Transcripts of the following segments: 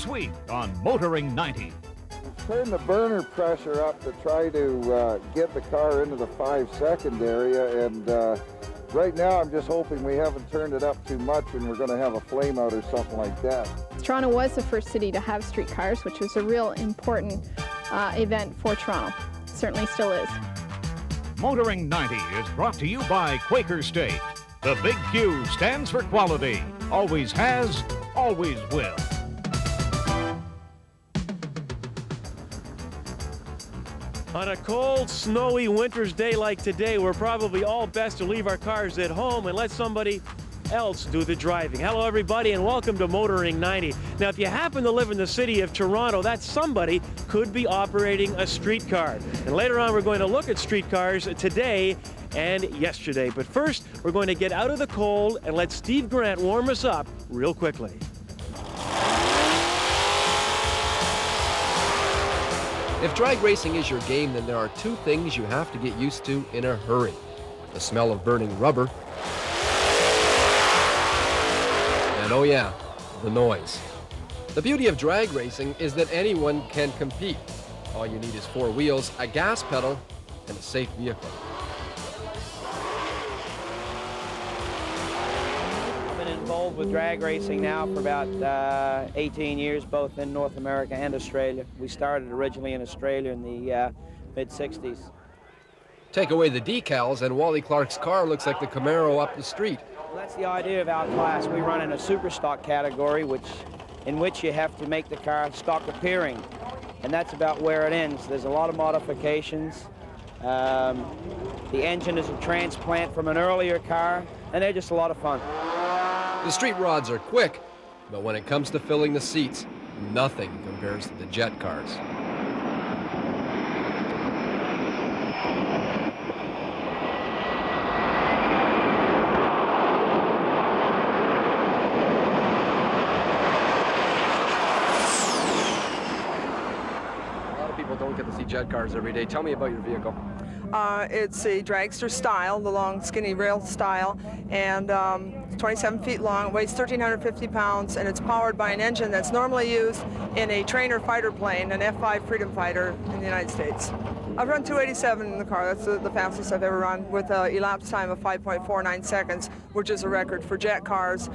week on Motoring 90. Turn the burner pressure up to try to get the car into the 5-second area, and right now I'm just hoping we haven't turned it up too much and we're going to have a flame out or something like that. Toronto was the first city to have streetcars, which was a real important event for Toronto. Certainly still is. Motoring 90 is brought to you by Quaker State. The big Q stands for quality. Always has, always will. On a cold, snowy winter's day like today, we're probably all best to leave our cars at home and let somebody else do the driving. Hello, everybody, and welcome to Motoring 90. Now, if you happen to live in the city of Toronto, that somebody could be operating a streetcar. And later on, we're going to look at streetcars today and yesterday. But first, we're going to get out of the cold and let Steve Grant warm us up real quickly. If drag racing is your game, then there are two things you have to get used to in a hurry. The smell of burning rubber, and oh yeah, the noise. The beauty of drag racing is that anyone can compete. All you need is 4 wheels, a gas pedal, and a safe vehicle. I've been involved with drag racing now for about 18 years, both in North America and Australia. We started originally in Australia in the mid-60s. Take away the decals and Wally Clark's car looks like the Camaro up the street. Well, that's the idea of our class. We run in a super stock category, in which you have to make the car stock appearing, and that's about where it ends. There's a lot of modifications. The engine is a transplant from an earlier car, and they're just a lot of fun. The street rods are quick, but when it comes to filling the seats, nothing compares to the jet cars. A lot of people don't get to see jet cars every day. Tell me about your vehicle. It's a dragster style, the long skinny rail style, and 27 feet long, weighs 1,350 pounds, and it's powered by an engine that's normally used in a trainer fighter plane, an F-5 Freedom Fighter in the United States. I've run 287 in the car. That's the fastest I've ever run, with an elapsed time of 5.49 seconds, which is a record for jet cars.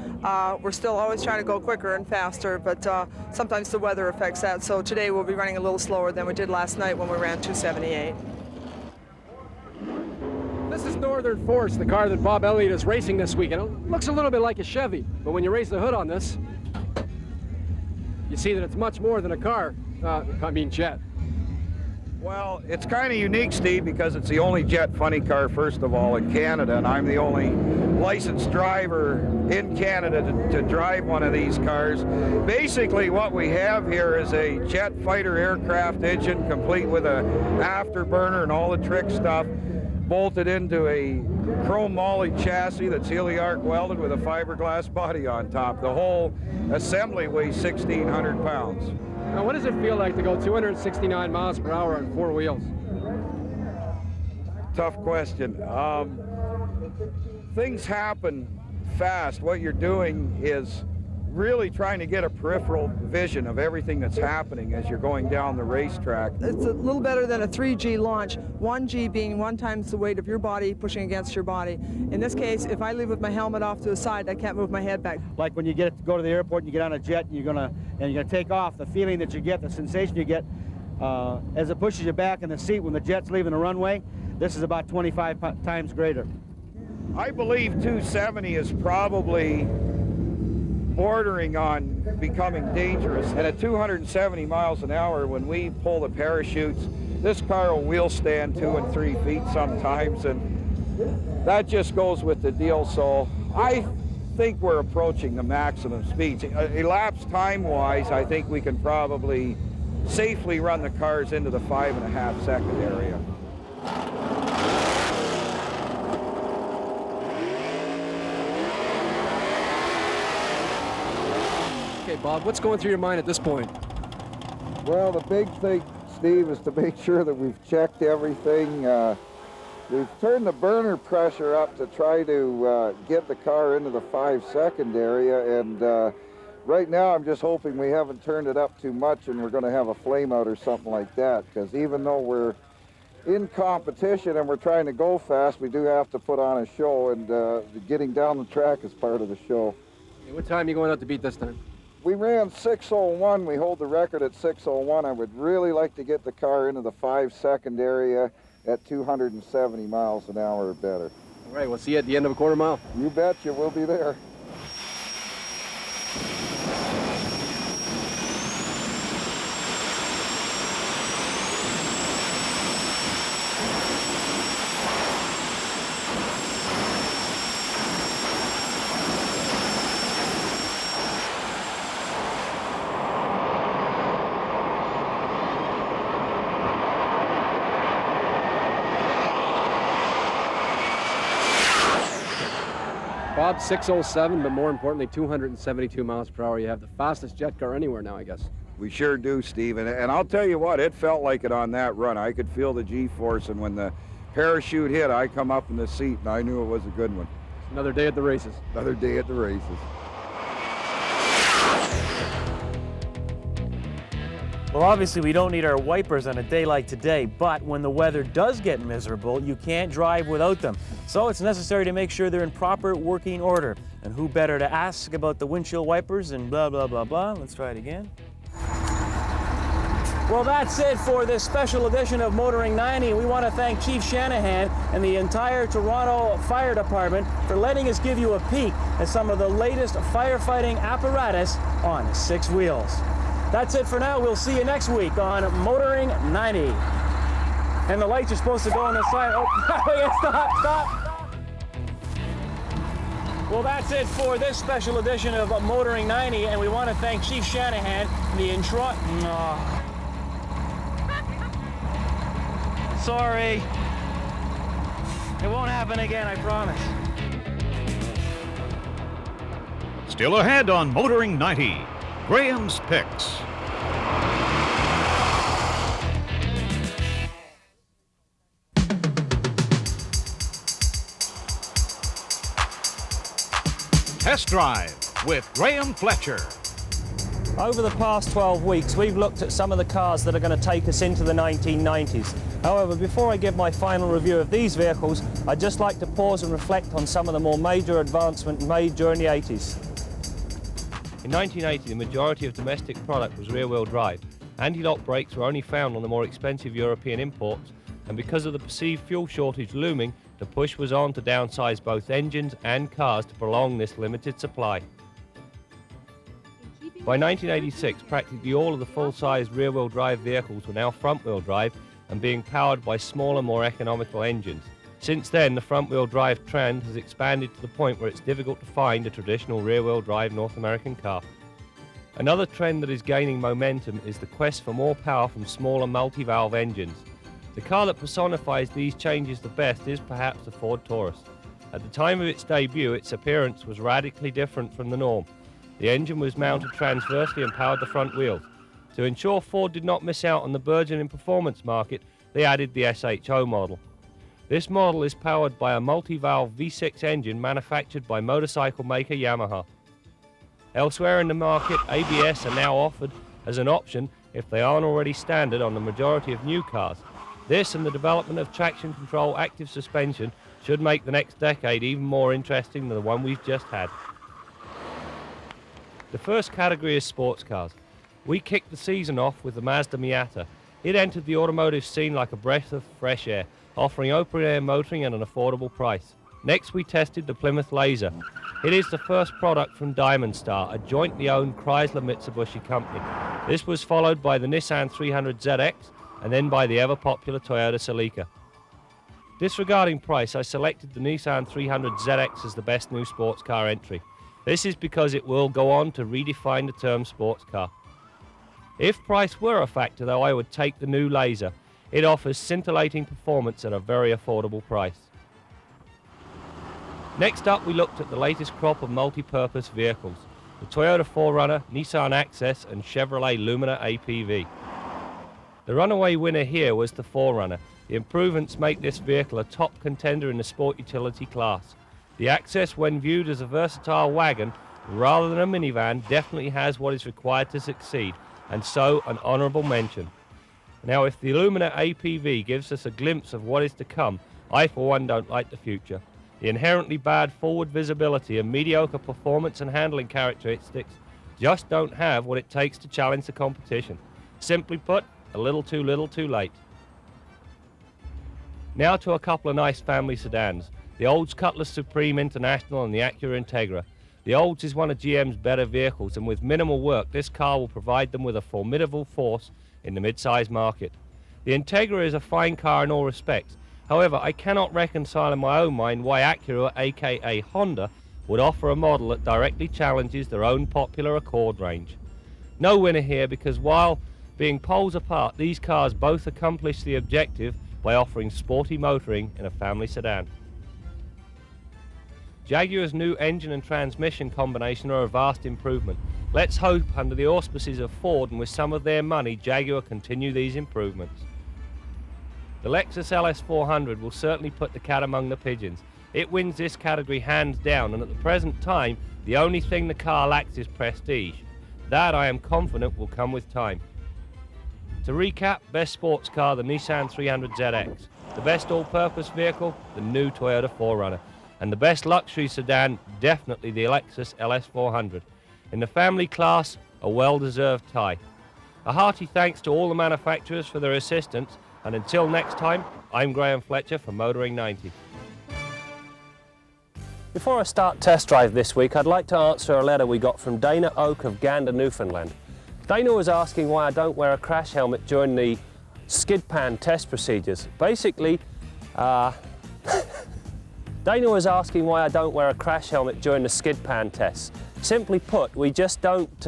We're still always trying to go quicker and faster, but sometimes the weather affects that. So today we'll be running a little slower than we did last night when we ran 278. This is Northern Force, the car that Bob Elliott is racing this weekend. It looks a little bit like a Chevy, but when you raise the hood on this, you see that it's much more than a car, jet. Well, it's kind of unique, Steve, because it's the only jet funny car, first of all, in Canada, and I'm the only licensed driver in Canada to drive one of these cars. Basically, what we have here is a jet fighter aircraft engine, complete with an afterburner and all the trick stuff, bolted into a chrome moly chassis that's helium arc welded with a fiberglass body on top. The whole assembly weighs 1,600 pounds. Now, what does it feel like to go 269 miles per hour on 4 wheels? Tough question. Things happen fast. What you're doing is really trying to get a peripheral vision of everything that's happening as you're going down the racetrack. It's a little better than a 3G launch, 1G being 1 times the weight of your body pushing against your body. In this case, if I leave with my helmet off to the side, I can't move my head back. Like when you go to the airport and you get on a jet and you're gonna take off, the feeling that you get, the sensation you get as it pushes you back in the seat when the jet's leaving the runway, this is about 25 times greater. I believe 270 is probably bordering on becoming dangerous, and at 270 miles an hour, when we pull the parachutes, this car will wheel stand 2 and 3 feet sometimes, and that just goes with the deal. So I think we're approaching the maximum speeds. Elapsed time-wise, I think we can probably safely run the cars into the 5.5 second area. Okay, Bob, what's going through your mind at this point? Well, the big thing, Steve, is to make sure that we've checked everything. We've turned the burner pressure up to try to get the car into the 5 second area, and Right now, I'm just hoping we haven't turned it up too much and we're going to have a flame out or something like that, because even though we're in competition and we're trying to go fast, we do have to put on a show, and getting down the track is part of the show. Hey, what time are you going out to beat this time? We ran 6:01. We hold the record at 6:01. I would really like to get the car into the 5-second area at 270 miles an hour or better. All right, we'll see you at the end of a quarter mile. You betcha, we'll be there. Bob, 607, but more importantly, 272 miles per hour. You have the fastest jet car anywhere now, I guess. We sure do, Steve. And I'll tell you what, it felt like it on that run. I could feel the G-force, and when the parachute hit, I come up in the seat, and I knew it was a good one. Another day at the races. Another day at the races. Well, obviously we don't need our wipers on a day like today, but when the weather does get miserable, you can't drive without them. So it's necessary to make sure they're in proper working order. And who better to ask about the windshield wipers and blah, blah, blah, blah. Let's try it again. Well, that's it for this special edition of Motoring 90. We want to thank Chief Shanahan and the entire Toronto Fire Department for letting us give you a peek at some of the latest firefighting apparatus on 6 wheels. That's it for now. We'll see you next week on Motoring 90. And the lights are supposed to go on the side. Oh, stop. Well, that's it for this special edition of Motoring 90, and we want to thank Chief Shanahan and the intro... Sorry. It won't happen again, I promise. Still ahead on Motoring 90, Graham's Picks. Test Drive with Graham Fletcher. Over the past 12 weeks, we've looked at some of the cars that are going to take us into the 1990s. However, before I give my final review of these vehicles, I'd just like to pause and reflect on some of the more major advancements made during the 80s. In 1980, the majority of domestic product was rear-wheel drive. Anti-lock brakes were only found on the more expensive European imports, and because of the perceived fuel shortage looming, the push was on to downsize both engines and cars to prolong this limited supply. By 1986, practically all of the full-size rear-wheel drive vehicles were now front-wheel drive and being powered by smaller, more economical engines. Since then, the front-wheel drive trend has expanded to the point where it's difficult to find a traditional rear-wheel drive North American car. Another trend that is gaining momentum is the quest for more power from smaller multi-valve engines. The car that personifies these changes the best is perhaps the Ford Taurus. At the time of its debut, its appearance was radically different from the norm. The engine was mounted transversely and powered the front wheels. To ensure Ford did not miss out on the burgeoning performance market, they added the SHO model. This model is powered by a multi-valve V6 engine manufactured by motorcycle maker Yamaha. Elsewhere in the market, ABS are now offered as an option if they aren't already standard on the majority of new cars. This and the development of traction control active suspension should make the next decade even more interesting than the one we've just had. The first category is sports cars. We kicked the season off with the Mazda Miata. It entered the automotive scene like a breath of fresh air, offering open-air motoring at an affordable price. Next, we tested the Plymouth Laser. It is the first product from Diamond Star, a jointly owned Chrysler-Mitsubishi company. This was followed by the Nissan 300ZX and then by the ever-popular Toyota Celica. Disregarding price, I selected the Nissan 300ZX as the best new sports car entry. This is because it will go on to redefine the term sports car. If price were a factor, though, I would take the new Laser. It offers scintillating performance at a very affordable price. Next up, we looked at the latest crop of multi-purpose vehicles, the Toyota 4Runner, Nissan Access and Chevrolet Lumina APV. The runaway winner here was the 4Runner. The improvements make this vehicle a top contender in the sport utility class. The Access, when viewed as a versatile wagon, rather than a minivan, definitely has what is required to succeed, and so an honourable mention. Now, if the Illumina APV gives us a glimpse of what is to come, I for one don't like the future. The inherently bad forward visibility and mediocre performance and handling characteristics just don't have what it takes to challenge the competition. Simply put, a little too late. Now to a couple of nice family sedans. The Olds Cutlass Supreme International and the Acura Integra. The Olds is one of GM's better vehicles, and with minimal work, this car will provide them with a formidable force in the mid-size market. The Integra is a fine car in all respects. However, I cannot reconcile in my own mind why Acura, aka Honda, would offer a model that directly challenges their own popular Accord range. No winner here, because while being poles apart, these cars both accomplish the objective by offering sporty motoring in a family sedan. Jaguar's new engine and transmission combination are a vast improvement. Let's hope under the auspices of Ford and with some of their money, Jaguar continue these improvements. The Lexus LS400 will certainly put the cat among the pigeons. It wins this category hands down, and at the present time, the only thing the car lacks is prestige. That, I am confident, will come with time. To recap, best sports car, the Nissan 300ZX. The best all-purpose vehicle, the new Toyota 4Runner. And the best luxury sedan, definitely the Lexus LS400. In the family class, a well-deserved tie. A hearty thanks to all the manufacturers for their assistance, and until next time, I'm Graham Fletcher for Motoring 90. Before I start test drive this week, I'd like to answer a letter we got from Dana Oak of Gander, Newfoundland. Dana was asking why I don't wear a crash helmet during the skid pan test procedures. Basically, Dana was asking why I don't wear a crash helmet during the skid pan tests. Simply put, we just don't...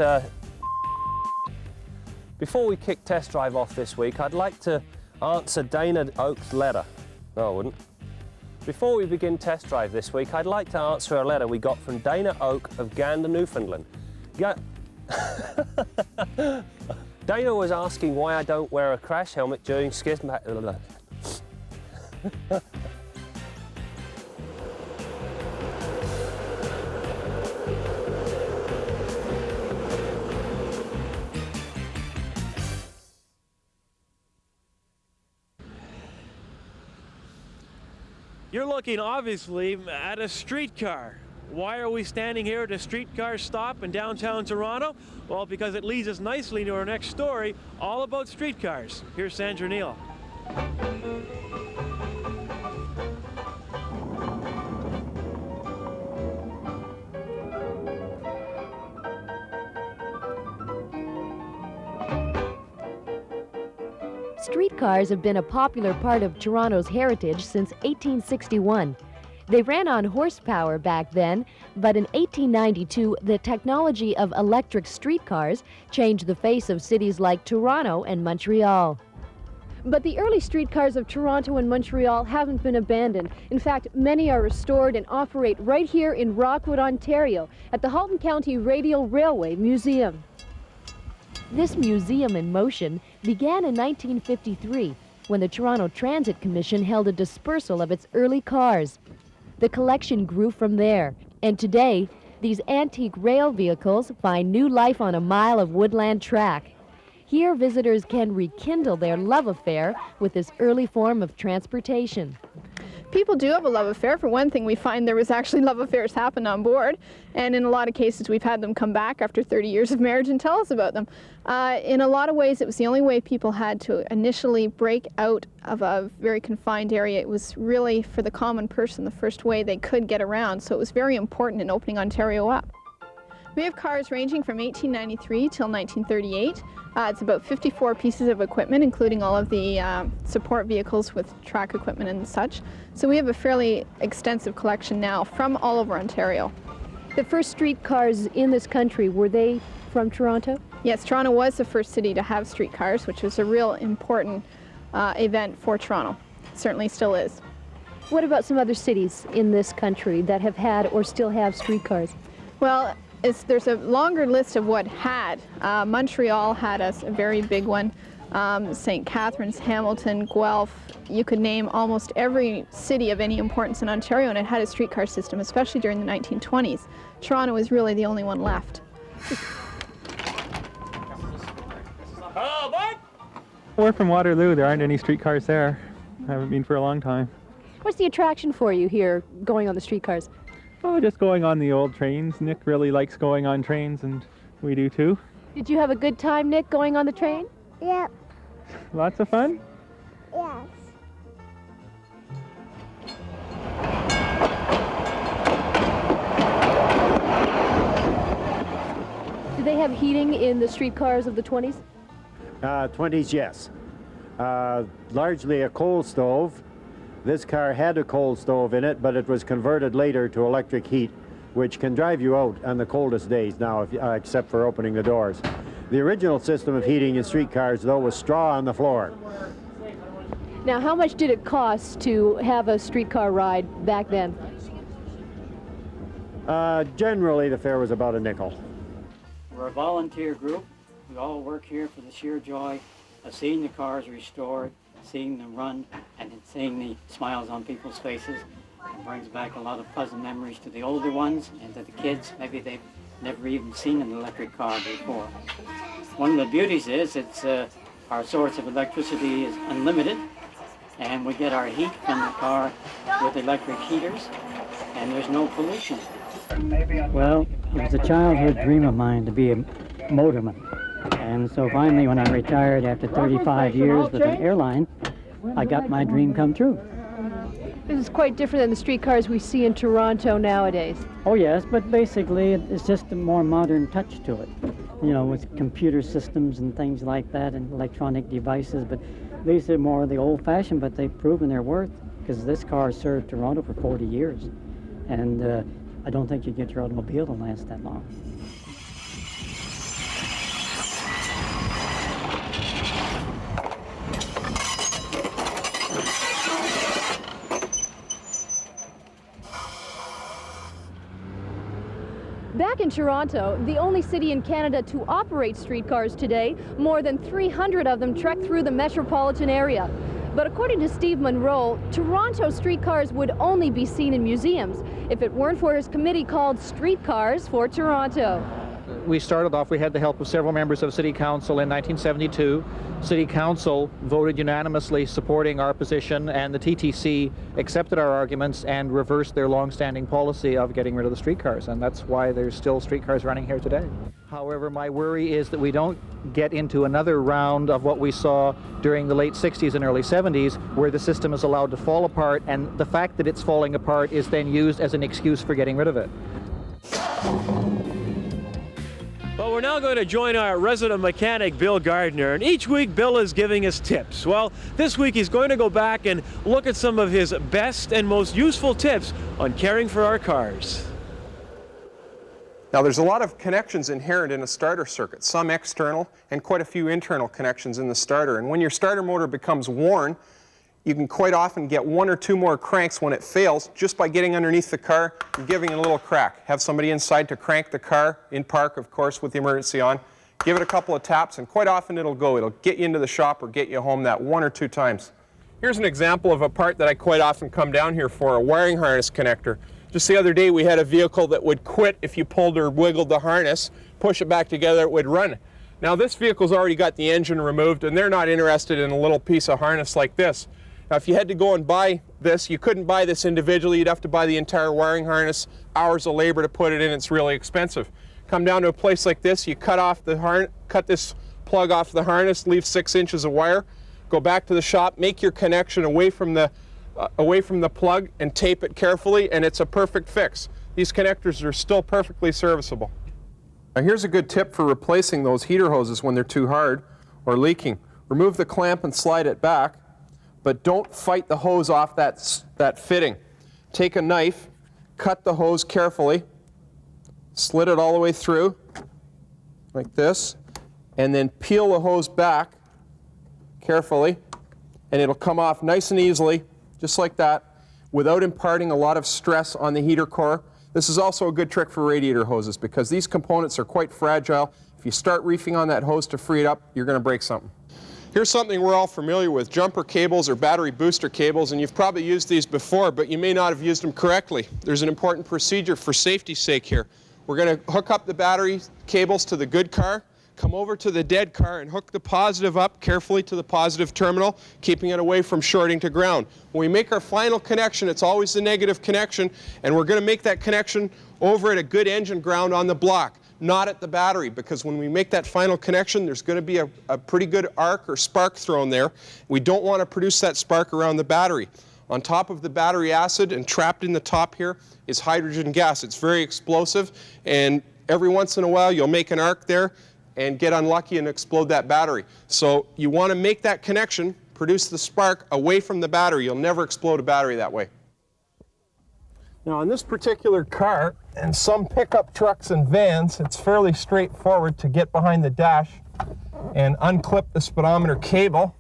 Before we kick test drive off this week, I'd like to answer Dana Oak's letter. No, I wouldn't. Before we begin test drive this week, I'd like to answer a letter we got from Dana Oak of Gander, Newfoundland. Dana was asking why I don't wear a crash helmet during skid pan... You're looking, obviously, at a streetcar. Why are we standing here at a streetcar stop in downtown Toronto? Well, because it leads us nicely to our next story, all about streetcars. Here's Sandra Neal. Streetcars have been a popular part of Toronto's heritage since 1861. They ran on horsepower back then, but in 1892, the technology of electric streetcars changed the face of cities like Toronto and Montreal. But the early streetcars of Toronto and Montreal haven't been abandoned. In fact, many are restored and operate right here in Rockwood, Ontario, at the Halton County Radial Railway Museum. This museum in motion began in 1953, when the Toronto Transit Commission held a dispersal of its early cars. The collection grew from there, and today, these antique rail vehicles find new life on a mile of woodland track. Here, visitors can rekindle their love affair with this early form of transportation. People do have a love affair. For one thing, we find there was actually love affairs happen on board, and in a lot of cases we've had them come back after 30 years of marriage and tell us about them. In a lot of ways, it was the only way people had to initially break out of a very confined area. It was really, for the common person, the first way they could get around, so it was very important in opening Ontario up. We have cars ranging from 1893 till 1938. It's about 54 pieces of equipment, including all of the support vehicles with track equipment and such. So we have a fairly extensive collection now from all over Ontario. The first streetcars in this country, were they from Toronto? Yes, Toronto was the first city to have streetcars, which was a real important event for Toronto. It certainly still is. What about some other cities in this country that have had or still have streetcars? Well, there's a longer list of what had. Montreal had a very big one. St. Catharines, Hamilton, Guelph. You could name almost every city of any importance in Ontario, and it had a streetcar system, especially during the 1920s. Toronto was really the only one left. We're from Waterloo. There aren't any streetcars there. I haven't been for a long time. What's the attraction for you here, going on the streetcars? Oh, just going on the old trains. Nick really likes going on trains, and we do too. Did you have a good time, Nick, going on the train? Yep. Lots of fun? Yes. Did they have heating in the streetcars of the 20s? 20s, yes. Largely a coal stove. This car had a coal stove in it, but it was converted later to electric heat, which can drive you out on the coldest days now, except for opening the doors. The original system of heating in streetcars, though, was straw on the floor. Now, how much did it cost to have a streetcar ride back then? Generally, the fare was about a nickel. We're a volunteer group. We all work here for the sheer joy of seeing the cars restored, seeing them run, and seeing the smiles on people's faces. It brings back a lot of pleasant memories to the older ones and to the kids. Maybe they've never even seen an electric car before. One of the beauties is our source of electricity is unlimited, and we get our heat from the car with electric heaters, and there's no pollution. Well, it was a childhood dream of mine to be a motorman. And so finally, when I retired after 35 years with an airline, I got my dream come true. This is quite different than the streetcars we see in Toronto nowadays. Oh yes, but basically it's just a more modern touch to it. You know, with computer systems and things like that and electronic devices, but these are more the old-fashioned, but they've proven their worth, because this car served Toronto for 40 years. And I don't think you get your automobile to last that long. Back in Toronto, the only city in Canada to operate streetcars today, more than 300 of them trek through the metropolitan area. But according to Steve Monroe, Toronto streetcars would only be seen in museums if it weren't for his committee called Streetcars for Toronto. We started off, we had the help of several members of City Council in 1972. City Council voted unanimously supporting our position, and the TTC accepted our arguments and reversed their long-standing policy of getting rid of the streetcars, and that's why there's still streetcars running here today. However, my worry is that we don't get into another round of what we saw during the late 60s and early 70s, where the system is allowed to fall apart, and the fact that it's falling apart is then used as an excuse for getting rid of it. Well, we're now going to join our resident mechanic, Bill Gardiner, and each week Bill is giving us tips. Well, this week he's going to go back and look at some of his best and most useful tips on caring for our cars. Now, there's a lot of connections inherent in a starter circuit, some external and quite a few internal connections in the starter. And when your starter motor becomes worn, you can quite often get one or two more cranks when it fails just by getting underneath the car and giving it a little crack. Have somebody inside to crank the car, in park, of course, with the emergency on. Give it a couple of taps, and quite often it'll go. It'll get you into the shop or get you home that one or two times. Here's an example of a part that I quite often come down here for, a wiring harness connector. Just the other day we had a vehicle that would quit if you pulled or wiggled the harness, push it back together, it would run. Now this vehicle's already got the engine removed, and they're not interested in a little piece of harness like this. Now, if you had to go and buy this, you couldn't buy this individually. You'd have to buy the entire wiring harness, hours of labor to put it in. It's really expensive. Come down to a place like this, you cut this plug off the harness, leave 6 inches of wire, go back to the shop, make your connection away from the plug, and tape it carefully, and it's a perfect fix. These connectors are still perfectly serviceable. Now, here's a good tip for replacing those heater hoses when they're too hard or leaking. Remove the clamp and slide it back, but don't fight the hose off that fitting. Take a knife, cut the hose carefully, slit it all the way through, like this, and then peel the hose back carefully, and it'll come off nice and easily, just like that, without imparting a lot of stress on the heater core. This is also a good trick for radiator hoses, because these components are quite fragile. If you start reefing on that hose to free it up, you're going to break something. Here's something we're all familiar with, jumper cables or battery booster cables, and you've probably used these before, but you may not have used them correctly. There's an important procedure for safety's sake here. We're going to hook up the battery cables to the good car, come over to the dead car and hook the positive up carefully to the positive terminal, keeping it away from shorting to ground. When we make our final connection, it's always the negative connection, and we're going to make that connection over at a good engine ground on the block, not at the battery, because when we make that final connection, there's going to be a pretty good arc or spark thrown there. We don't want to produce that spark around the battery. On top of the battery acid and trapped in the top here is hydrogen gas. It's very explosive, and every once in a while you'll make an arc there and get unlucky and explode that battery. So you want to make that connection, produce the spark away from the battery. You'll never explode a battery that way. Now on this particular car and some pickup trucks and vans, it's fairly straightforward to get behind the dash and unclip the speedometer cable,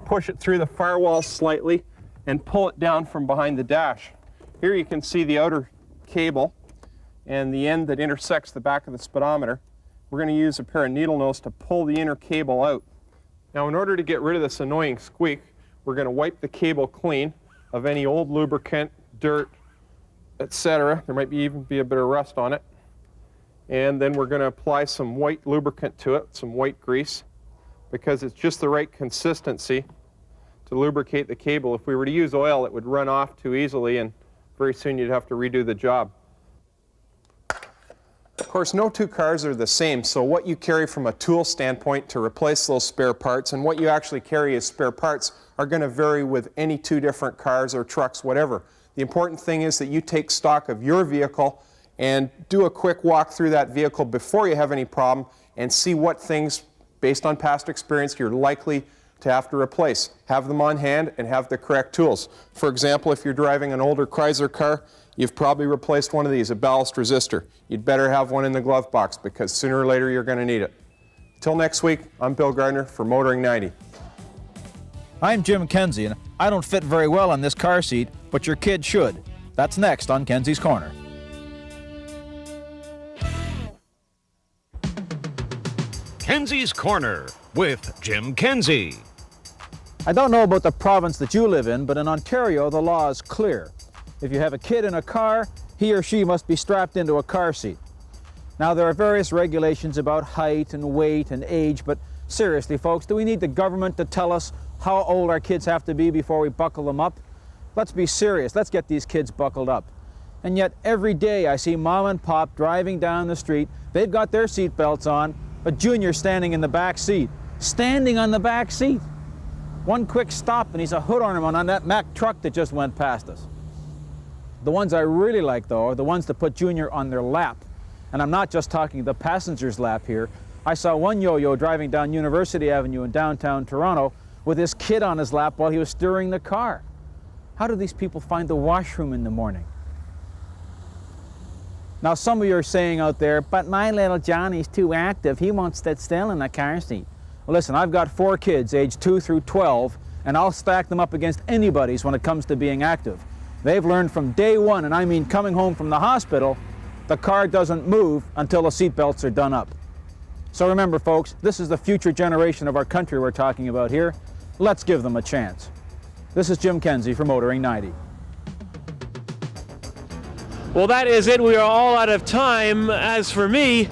push it through the firewall slightly, and pull it down from behind the dash. Here you can see the outer cable and the end that intersects the back of the speedometer. We're going to use a pair of needle nose to pull the inner cable out. Now in order to get rid of this annoying squeak, we're going to wipe the cable clean of any old lubricant, dirt, etc. There might even be a bit of rust on it. And then we're going to apply some white lubricant to it, some white grease, because it's just the right consistency to lubricate the cable. If we were to use oil, it would run off too easily, and very soon you'd have to redo the job. Of course, no two cars are the same, so what you carry from a tool standpoint to replace those spare parts and what you actually carry as spare parts are going to vary with any two different cars or trucks, whatever. The important thing is that you take stock of your vehicle and do a quick walk through that vehicle before you have any problem and see what things, based on past experience, you're likely to have to replace. Have them on hand and have the correct tools. For example, if you're driving an older Chrysler car, you've probably replaced one of these, a ballast resistor. You'd better have one in the glove box because sooner or later you're going to need it. Till next week, I'm Bill Gardiner for Motoring 90. I'm Jim Kenzie, and I don't fit very well on this car seat, but your kid should. That's next on Kenzie's Corner. Kenzie's Corner with Jim Kenzie. I don't know about the province that you live in, but in Ontario the law is clear. If you have a kid in a car, he or she must be strapped into a car seat. Now there are various regulations about height and weight and age, but seriously folks, do we need the government to tell us how old our kids have to be before we buckle them up? Let's be serious, let's get these kids buckled up. And yet every day I see mom and pop driving down the street, they've got their seat belts on, but Junior's standing in the back seat. Standing on the back seat. One quick stop and he's a hood ornament on that Mack truck that just went past us. The ones I really like, though, are the ones that put Junior on their lap. And I'm not just talking the passenger's lap here. I saw one yo-yo driving down University Avenue in downtown Toronto with his kid on his lap while he was steering the car. How do these people find the washroom in the morning? Now some of you are saying out there, but my little Johnny's too active. He won't sit still in a car seat. Well, listen, I've got 4 kids aged 2 through 12, and I'll stack them up against anybody's when it comes to being active. They've learned from day one, and I mean coming home from the hospital, the car doesn't move until the seat belts are done up. So remember, folks, this is the future generation of our country we're talking about here. Let's give them a chance. This is Jim Kenzie for Motoring 90. Well, that is it. We are all out of time. As for me,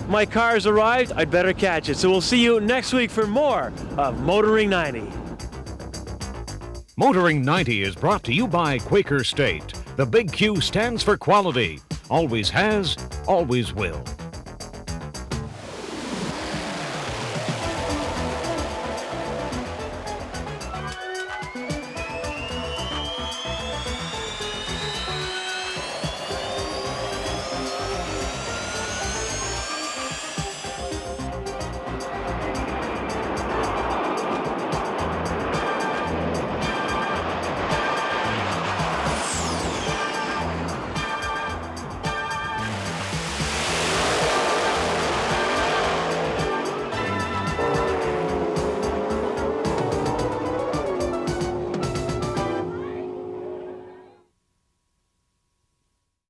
my car's arrived. I'd better catch it. So we'll see you next week for more of Motoring 90. Motoring 90 is brought to you by Quaker State. The big Q stands for quality. Always has, always will.